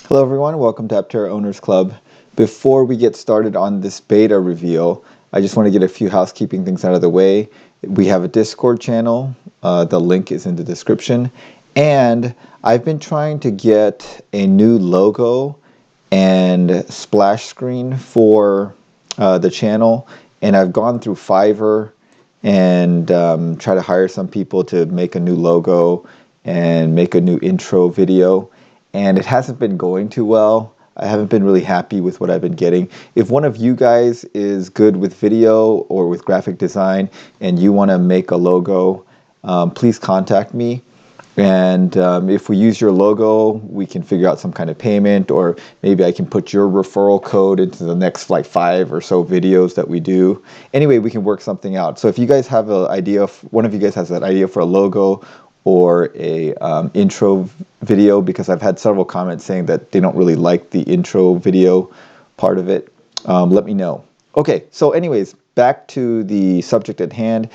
Hello everyone, welcome to Aptera Owners Club. Before we get started on this beta reveal, I just want to get a few housekeeping things out of the way. We have a Discord channel, the link is in the description, and I've been trying to get a new logo and splash screen for the channel, and I've gone through Fiverr and try to hire some people to make a new logo and make a new intro video, and it hasn't been going too well. I haven't been really happy with what I've been getting. If one of you guys is good with video or with graphic design and you want to make a logo, please contact me. And if we use your logo, we can figure out some kind of payment, or maybe I can put your referral code into the next like 5 or so videos that we do. Anyway, we can work something out. So if you guys have an idea, one of you guys has an idea for a logo or a intro video, because I've had several comments saying that they don't really like the intro video part of it, let me know. Okay, so anyways, back to the subject at hand.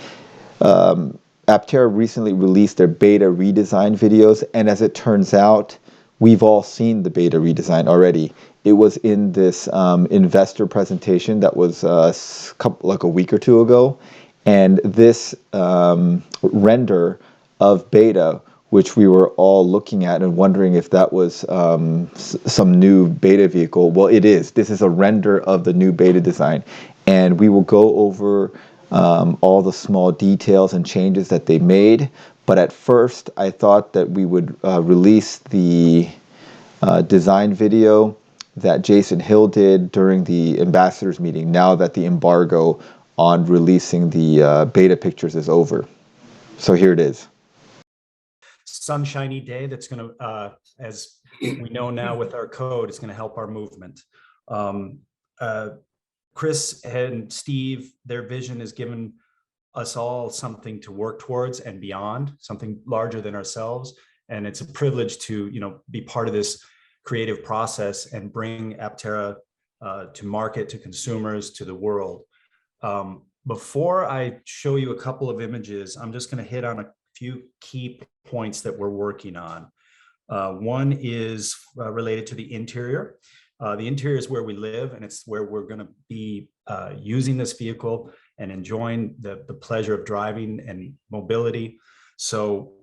Aptera recently released their beta redesign videos, and as it turns out, we've all seen the beta redesign already. It was in this investor presentation that was like a week or two ago, and this render of beta, which we were all looking at and wondering if that was some new beta vehicle. Well, it is. This is a render of the new beta design, and we will go over all the small details and changes that they made. But at first, I thought that we would release the design video that Jason Hill did during the ambassadors meeting, now that the embargo on releasing the beta pictures is over. So here it is. Sunshiny day that's going to, as we know now with our code, it's going to help our movement. Chris and Steve, their vision has given us all something to work towards and beyond, something larger than ourselves. And it's a privilege to, be part of this creative process and bring Aptera to market, to consumers, to the world. Before I show you a couple of images, I'm just going to hit on a few key points that we're working on. One is related to the interior. The interior is where we live, and it's where we're going to be using this vehicle and enjoying the pleasure of driving and mobility. So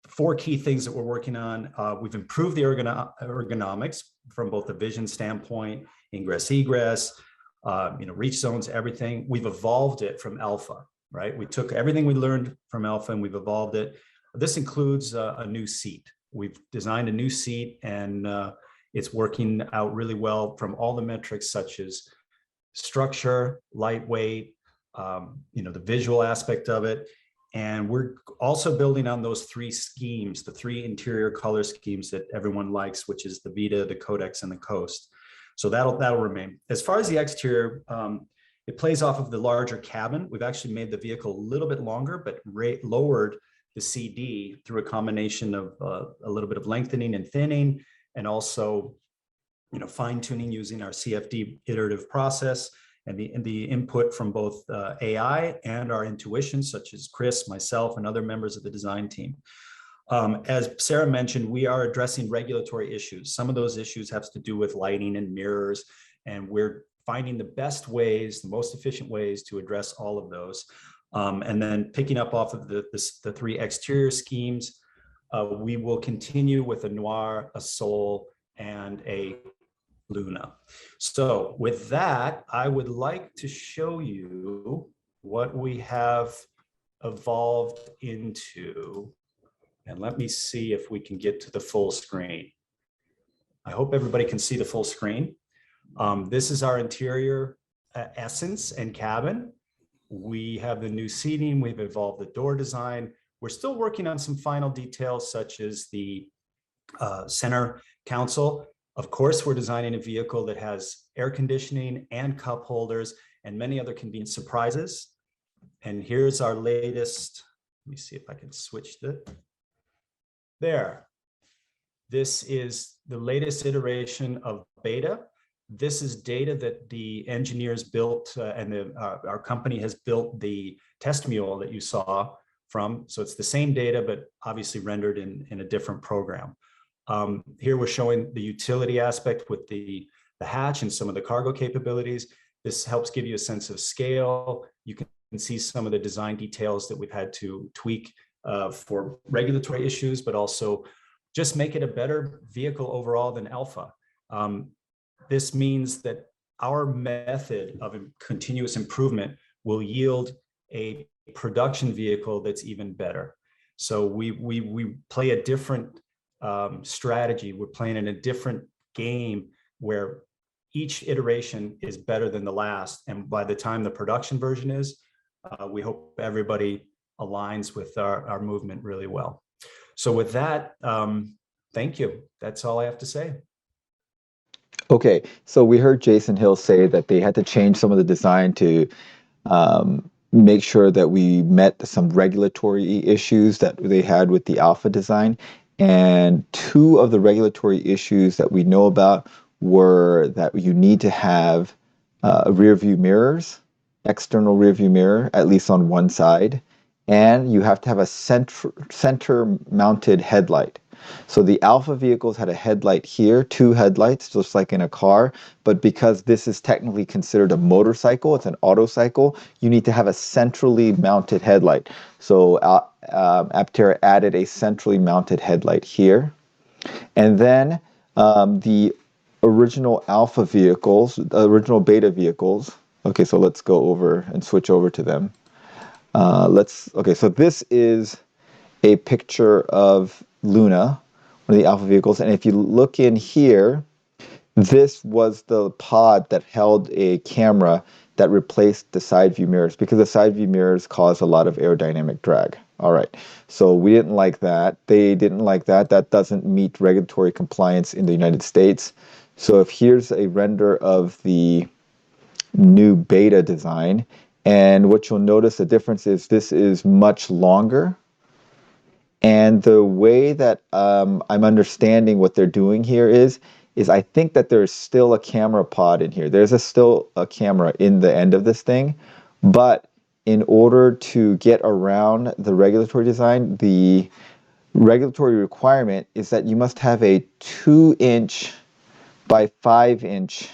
4 key things that we're working on. We've improved the ergonomics from both the vision standpoint, ingress, egress, reach zones, everything. We've evolved it from alpha, right? We took everything we learned from alpha and we've evolved it. This includes a new seat. We've designed a new seat, and it's working out really well from all the metrics such as structure, lightweight, the visual aspect of it. And we're also building on those 3 schemes, the 3 interior color schemes that everyone likes, which is the Vita, the Codex, and the Coast. So that'll remain. As far as the exterior, it plays off of the larger cabin. We've actually made the vehicle a little bit longer, but lowered the CD through a combination of a little bit of lengthening and thinning, and also, fine tuning using our CFD iterative process and the input from both AI and our intuition, such as Chris, myself, and other members of the design team. As Sarah mentioned, we are addressing regulatory issues. Some of those issues have to do with lighting and mirrors, and we're finding the best ways, the most efficient ways to address all of those. And then picking up off of the 3 exterior schemes, we will continue with a Noir, a Soul, and a Luna. So with that, I would like to show you what we have evolved into. And let me see if we can get to the full screen. I hope everybody can see the full screen. This is our interior essence and cabin. We have the new seating. We've evolved the door design. We're still working on some final details, such as the center console. Of course, we're designing a vehicle that has air conditioning and cup holders and many other convenient surprises. And here's our latest. Let me see if I can switch it. There. This is the latest iteration of beta. This is data that the engineers built and our company has built the test mule that you saw from. So it's the same data, but obviously rendered in a different program. Here we're showing the utility aspect with the hatch and some of the cargo capabilities. This helps give you a sense of scale. You can see some of the design details that we've had to tweak for regulatory issues, but also just make it a better vehicle overall than Alpha. This means that our method of continuous improvement will yield a production vehicle that's even better. So we play a different strategy. We're playing in a different game where each iteration is better than the last. And by the time the production version is, we hope everybody aligns with our movement really well. So with that, thank you. That's all I have to say. Okay, so we heard Jason Hill say that they had to change some of the design to make sure that we met some regulatory issues that they had with the Alpha design. And two of the regulatory issues that we know about were that you need to have rear view mirrors, external rear view mirror, at least on one side, and you have to have a center mounted headlight. So the Alpha vehicles had a headlight here, two headlights, just like in a car, but because this is technically considered a motorcycle, it's an autocycle, you need to have a centrally mounted headlight. So Aptera added a centrally mounted headlight here. And then the original Alpha vehicles, the original Beta vehicles, okay, so let's go over and switch over to them. Okay, so this is a picture of Luna, one of the Alpha vehicles, and if you look in here, this was the pod that held a camera that replaced the side view mirrors because the side view mirrors cause a lot of aerodynamic drag. All right, so we didn't like that. They didn't like that. That doesn't meet regulatory compliance in the United States. So if here's a render of the new Beta design, and what you'll notice the difference is this is much longer. And the way that I'm understanding what they're doing here is I think that there's still a camera pod in here. There's still a camera in the end of this thing, but in order to get around the regulatory design, the regulatory requirement is that you must have a 2-inch by 5-inch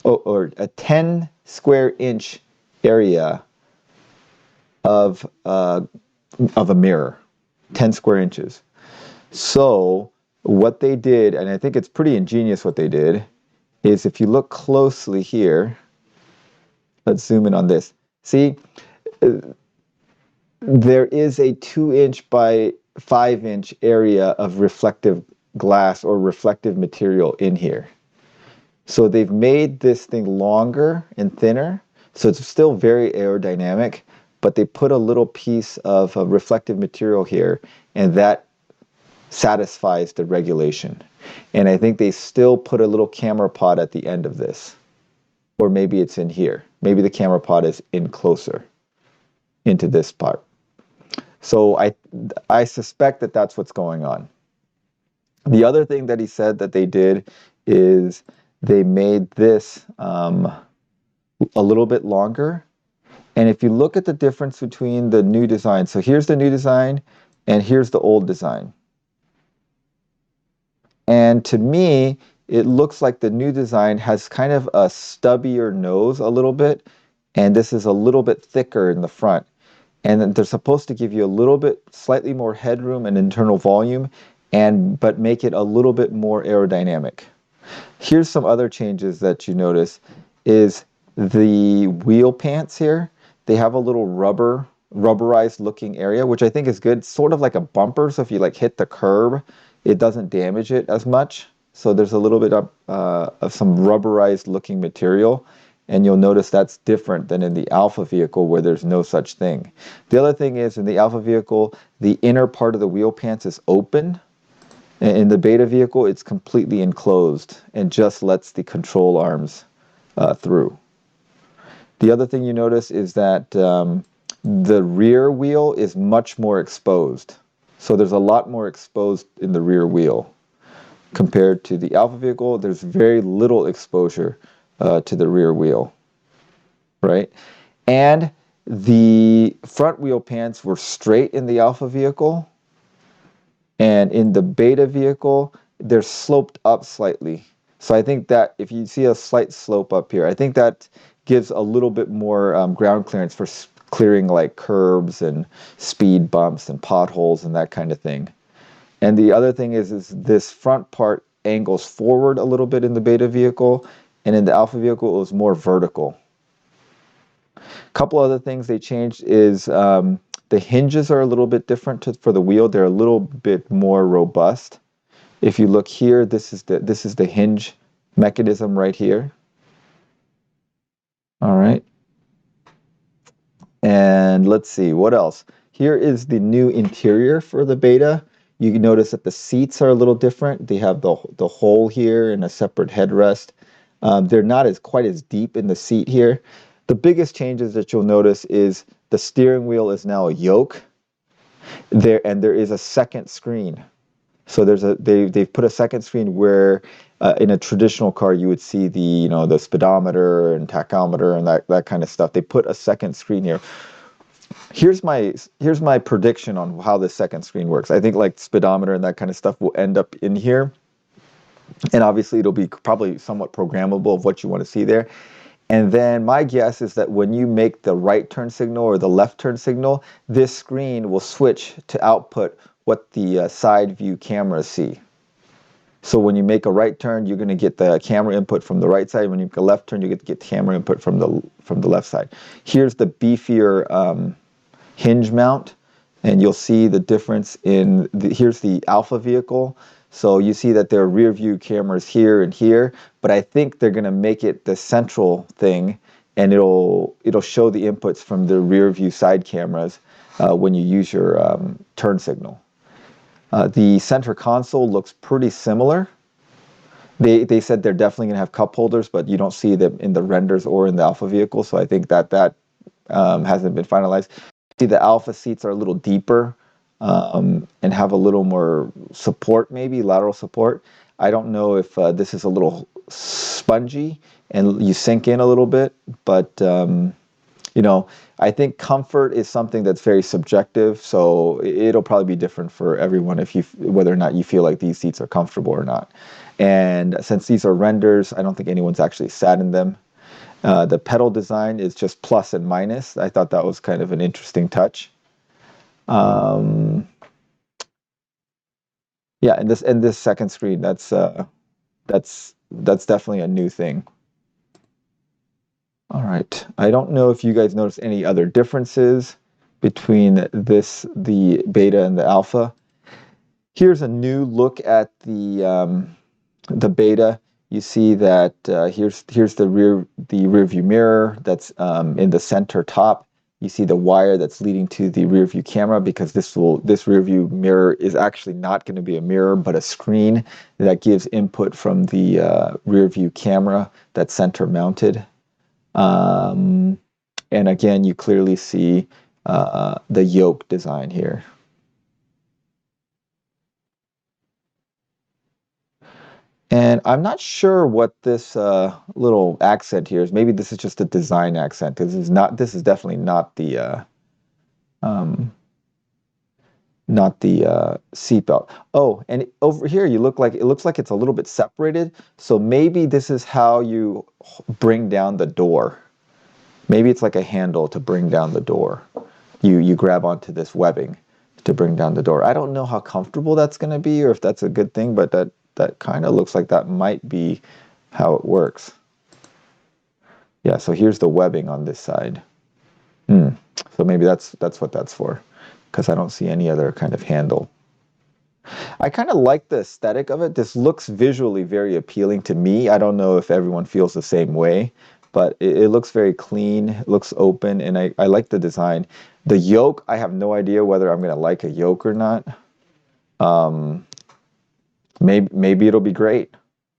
or a 10 square inch area of a mirror. 10 square inches. So what they did, and I think it's pretty ingenious what they did, is if you look closely here, let's zoom in on this. See, there is a 2-inch by 5-inch area of reflective glass or reflective material in here. So they've made this thing longer and thinner, so it's still very aerodynamic, but they put a little piece of reflective material here, and that satisfies the regulation. And I think they still put a little camera pod at the end of this. Or maybe it's in here. Maybe the camera pod is in closer into this part. So I suspect that that's what's going on. The other thing that he said that they did is they made this a little bit longer. And if you look at the difference between the new design, so here's the new design and here's the old design. And to me, it looks like the new design has kind of a stubbier nose a little bit, and this is a little bit thicker in the front. And they're supposed to give you a little bit, slightly more headroom and internal volume, but make it a little bit more aerodynamic. Here's some other changes that you notice is the wheel pants here. They have a little rubberized looking area, which I think is good. Sort of like a bumper, so if you like hit the curb, it doesn't damage it as much. So there's a little bit of some rubberized looking material, and you'll notice that's different than in the Alpha vehicle where there's no such thing. The other thing is in the Alpha vehicle, the inner part of the wheel pants is open. In the Beta vehicle, it's completely enclosed and just lets the control arms through. The other thing you notice is that the rear wheel is much more exposed. So there's a lot more exposed in the rear wheel. Compared to the Alpha vehicle, there's very little exposure to the rear wheel, right? And the front wheel pants were straight in the Alpha vehicle. And in the Beta vehicle, they're sloped up slightly. So I think that if you see a slight slope up here, I think that gives a little bit more ground clearance for clearing like curbs and speed bumps and potholes and that kind of thing. And the other thing is this front part angles forward a little bit in the beta vehicle, and in the alpha vehicle it was more vertical. A couple other things they changed is the hinges are a little bit different for the wheel. They're a little bit more robust. If you look here, this is the hinge mechanism right here. All right. And let's see, what else? Here is the new interior for the beta. You can notice that the seats are a little different. They have the hole here and a separate headrest. They're not quite as deep in the seat here. The biggest changes that you'll notice is the steering wheel is now a yoke. There is a second screen. So they've put a second screen where in a traditional car you would see the speedometer and tachometer and that kind of stuff. They put a second screen here. Here's my prediction on how this second screen works. I think like speedometer and that kind of stuff will end up in here, and obviously it'll be probably somewhat programmable of what you want to see there. And then my guess is that when you make the right turn signal or the left turn signal, this screen will switch to output what the side view cameras see. So when you make a right turn, you're going to get the camera input from the right side. When you make a left turn, you get to get camera input from the left side. Here's the beefier hinge mount, and you'll see the difference in here's the alpha vehicle. So you see that there are rear view cameras here and here, but I think they're going to make it the central thing, and it'll show the inputs from the rear view side cameras when you use your turn signal. The center console looks pretty similar. They said they're definitely going to have cup holders, but you don't see them in the renders or in the alpha vehicle, so I think that hasn't been finalized. See, the alpha seats are a little deeper and have a little more support, maybe lateral support. I don't know if this is a little spongy and you sink in a little bit, but I think comfort is something that's very subjective, so it'll probably be different for everyone whether or not you feel like these seats are comfortable or not. And since these are renders, I don't think anyone's actually sat in them. The pedal design is just plus and minus. I thought that was kind of an interesting touch. Yeah, and this second screen, that's definitely a new thing. All right, I don't know if you guys notice any other differences between the beta and the alpha. Here's a new look at the beta. You see that here's the rear view mirror that's in the center top. You see the wire that's leading to the rear view camera, because this rear view mirror is actually not going to be a mirror but a screen that gives input from the rear view camera that's center mounted. And again, you clearly see the yoke design here. And I'm not sure what this little accent here is. Maybe this is just a design accent. This is definitely not the seatbelt. Oh, and over here it looks like it's a little bit separated. So maybe this is how you bring down the door. Maybe it's like a handle to bring down the door. You grab onto this webbing to bring down the door. I don't know how comfortable that's going to be or if that's a good thing, but that kind of looks like that might be how it works. Yeah, so here's the webbing on this side. So maybe that's what that's for, because I don't see any other kind of handle. I kind of like the aesthetic of it. This looks visually very appealing to me. I don't know if everyone feels the same way, but it looks very clean, it looks open, and I like the design. The yoke, I have no idea whether I'm going to like a yoke or not. Maybe it'll be great.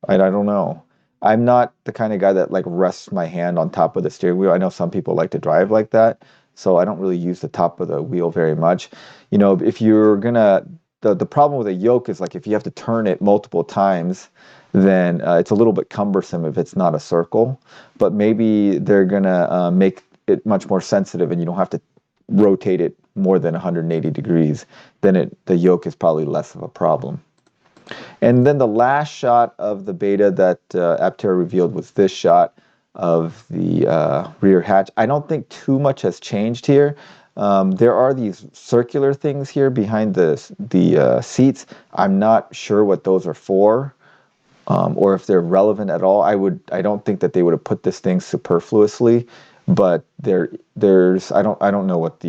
I don't know. I'm not the kind of guy that like rests my hand on top of the steering wheel. I know some people like to drive like that, so I don't really use the top of the wheel very much. If you're gonna, the problem with a yoke is like if you have to turn it multiple times, then it's a little bit cumbersome if it's not a circle. But maybe they're gonna make it much more sensitive, and you don't have to rotate it more than 180 degrees. Then the yoke is probably less of a problem. And then the last shot of the beta that Aptera revealed was this shot of the rear hatch. I don't think too much has changed here. There are these circular things here behind the seats. I'm not sure what those are for, or if they're relevant at all. I don't think that they would have put this thing superfluously, but I don't know what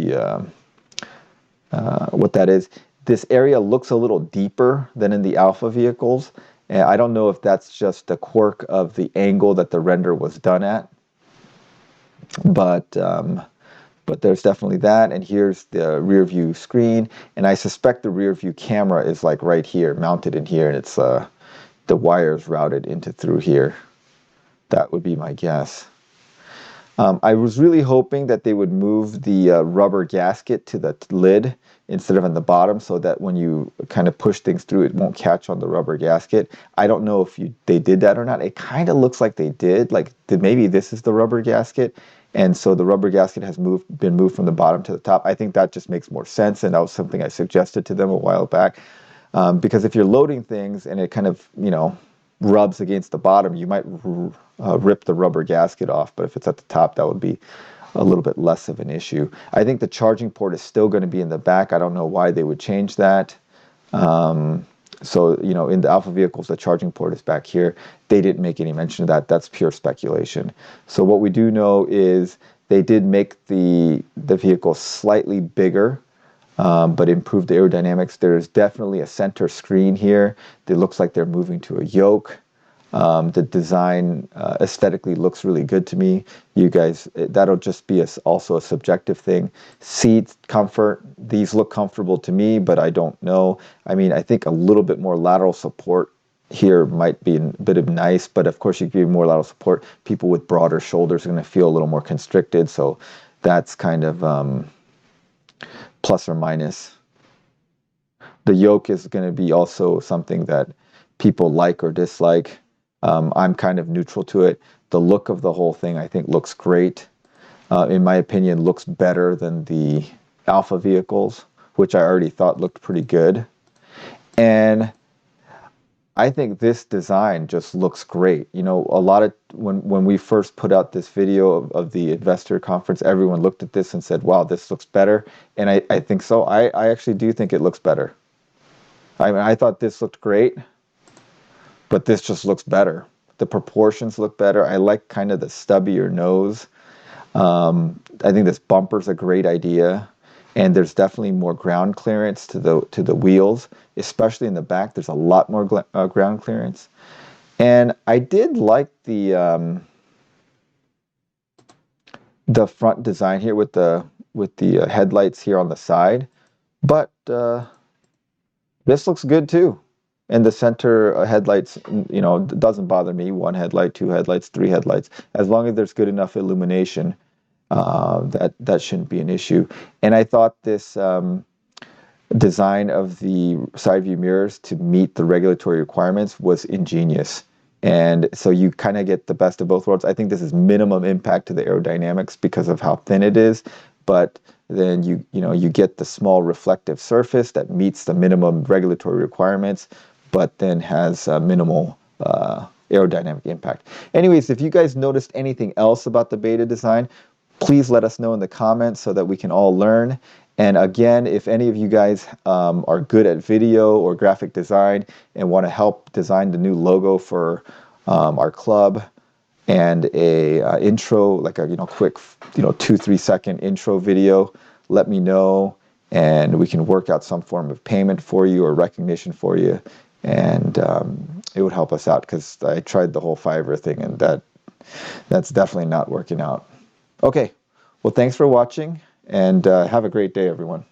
what that is. This area looks a little deeper than in the Alpha vehicles, and I don't know if that's just the quirk of the angle that the render was done at, but there's definitely that. And here's the rear view screen, and I suspect the rear view camera is like right here, mounted in here, and it's the wires routed into through here. That would be my guess. I was really hoping that they would move the rubber gasket to the lid instead of on the bottom, so that when you kind of push things through, it won't catch on the rubber gasket. I don't know if they did that or not. It kind of looks like they did. Like maybe this is the rubber gasket, and so the rubber gasket has been moved from the bottom to the top. I think that just makes more sense, and that was something I suggested to them a while back. Because if you're loading things and it kind of, rubs against the bottom, you might rip the rubber gasket off, but if it's at the top, that would be a little bit less of an issue. I think the charging port is still going to be in the back. I don't know why they would change that. So, in the Alpha vehicles, the charging port is back here. They didn't make any mention of that. That's pure speculation. So what we do know is they did make the vehicle slightly bigger, but improved the aerodynamics. There's definitely a center screen here. It looks like they're moving to a yoke. The design aesthetically looks really good to me. You guys, that'll just be also a subjective thing. Seat comfort, these look comfortable to me, but I don't know. I mean, I think a little bit more lateral support here might be a bit of nice, but of course you give more lateral support. People with broader shoulders are going to feel a little more constricted, so that's kind of plus or minus. The yoke is going to be also something that people like or dislike. I'm kind of neutral to it. The look of the whole thing, I think, looks great. In my opinion, looks better than the Alpha vehicles, which I already thought looked pretty good. And I think this design just looks great. A lot of when we first put out this video of the investor conference, everyone looked at this and said, wow, this looks better. And I think so. I actually do think it looks better. I mean, I thought this looked great, but this just looks better. The proportions look better. I like kind of the stubbier nose. I think this bumper's a great idea. And there's definitely more ground clearance to the wheels, especially in the back. There's a lot more ground clearance, and I did like the front design here with the headlights here on the side. But this looks good too, and the center headlights, doesn't bother me. One headlight, two headlights, three headlights, as long as there's good enough illumination. That shouldn't be an issue. And I thought this design of the side view mirrors to meet the regulatory requirements was ingenious. And so you kind of get the best of both worlds. I think this is minimum impact to the aerodynamics because of how thin it is, but then you get the small reflective surface that meets the minimum regulatory requirements, but then has minimal aerodynamic impact. Anyways, if you guys noticed anything else about the beta design, please let us know in the comments so that we can all learn. And again, if any of you guys are good at video or graphic design and want to help design the new logo for our club and a intro, like a quick 2-3 second intro video, let me know, and we can work out some form of payment for you or recognition for you, and it would help us out, because I tried the whole Fiverr thing and that's definitely not working out. Okay, well, thanks for watching, and have a great day, everyone.